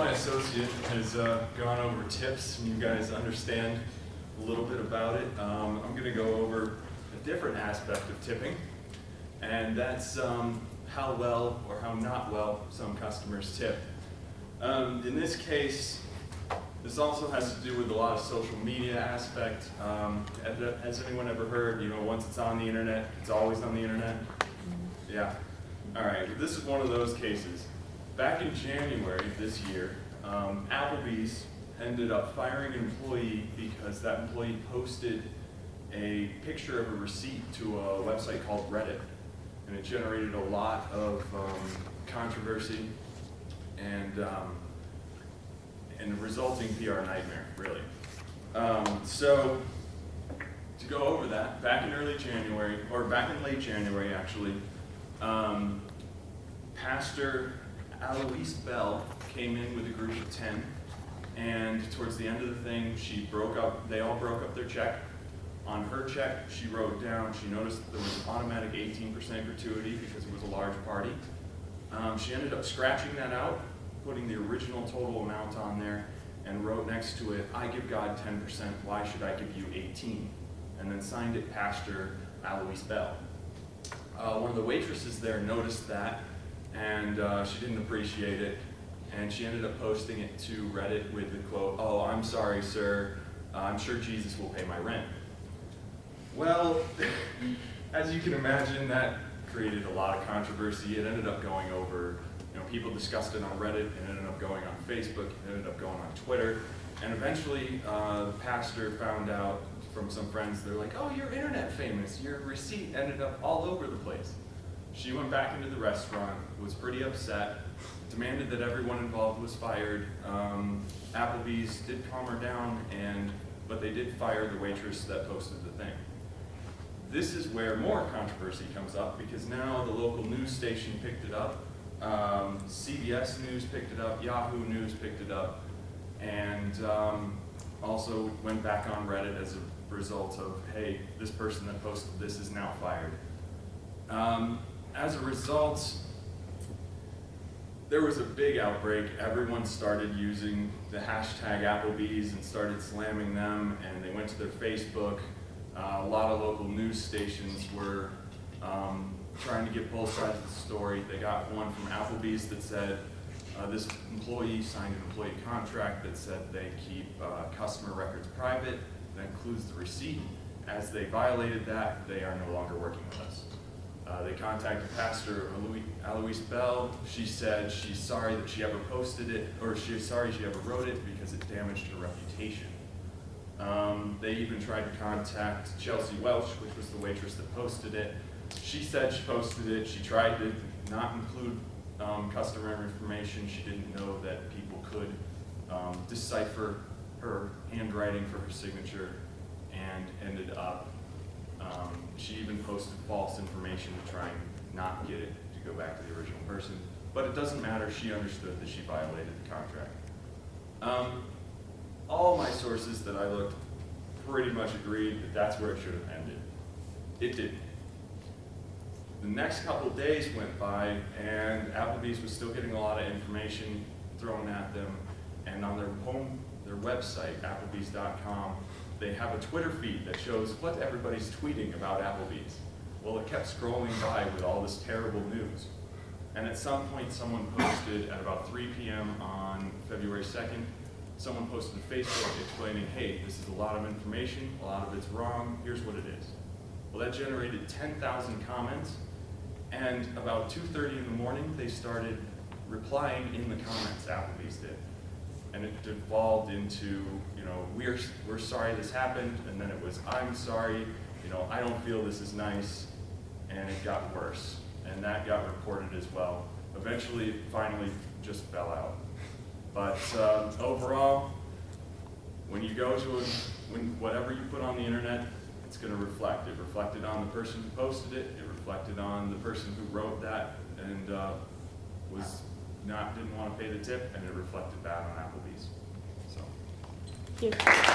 my associate has gone over tips, and you guys understand a little bit about it. I'm going to go over a different aspect of tipping, and that's how well or how not well some customers tip. In this case, this also has to do with a lot of social media aspect. Has anyone ever heard, once it's on the internet, it's always on the internet? Yeah. All right, this is one of those cases. Back in January this year, Applebee's ended up firing an employee because that employee posted a picture of a receipt to a website called Reddit, and it generated a lot of controversy and a resulting PR nightmare, really. So to go over that, back in late January actually, Pastor Alois Bell came in with a group of 10, and towards the end of the thing, they all broke up their check. On her check, she wrote down, she noticed that there was an automatic 18% gratuity because it was a large party. She ended up scratching that out, putting the original total amount on there, and wrote next to it, "I give God 10%, why should I give you 18?" And then signed it Pastor Alois Bell. One of the waitresses there noticed that, and she didn't appreciate it, and she ended up posting it to Reddit with the quote, "Oh, I'm sorry, sir. I'm sure Jesus will pay my rent." Well, as you can imagine, that created a lot of controversy. It ended up going over, people discussed it on Reddit, it ended up going on Facebook, it ended up going on Twitter, and eventually the pastor found out from some friends, they're like, "Oh, you're internet famous, your receipt ended up all over the place." She went back into the restaurant, was pretty upset, demanded that everyone involved was fired. Applebee's did calm her down, but they did fire the waitress that posted the thing. This is where more controversy comes up, because now the local news station picked it up, CBS News picked it up, Yahoo News picked it up, and also went back on Reddit as a result of, hey, this person that posted this is now fired. As a result, there was a big outbreak. Everyone started using the hashtag Applebee's and started slamming them, and they went to their Facebook. A lot of local news stations were trying to get both sides of the story. They got one from Applebee's that said this employee signed an employee contract that said they keep customer records private. That includes the receipt. As they violated that, they are no longer working with us. They contacted Pastor Alois Bell. She said she's sorry that she ever posted it, or she's sorry she ever wrote it because it damaged her reputation. They even tried to contact Chelsea Welch, which was the waitress that posted it. She said she posted it. She tried to not include customer information. She didn't know that people could decipher her handwriting for her signature, and ended up, she even posted false information to try and not get it to go back to the original person. But it doesn't matter. She understood that she violated the contract. All my sources that I looked pretty much agreed that that's where it should have ended. It didn't. The next couple of days went by, and Applebee's was still getting a lot of information thrown at them. And on their website, applebees.com, they have a Twitter feed that shows what everybody's tweeting about Applebee's. Well, it kept scrolling by with all this terrible news. And at some point, someone posted at about 3 p.m. on February 2nd, someone posted to Facebook explaining, hey, this is a lot of information, a lot of it's wrong, here's what it is. Well, that generated 10,000 comments, and about 2:30 in the morning, they started replying in the comments, Applebee's did. And it devolved into, we're sorry this happened, and then it was, I'm sorry, I don't feel this is nice, and it got worse. And that got reported as well. Eventually, it finally just fell out. But overall, when you go to whatever you put on the internet, it's going to reflect. It reflected on the person who posted it. It reflected on the person who wrote that and didn't want to pay the tip, and it reflected bad on Applebee's. So. Thank you.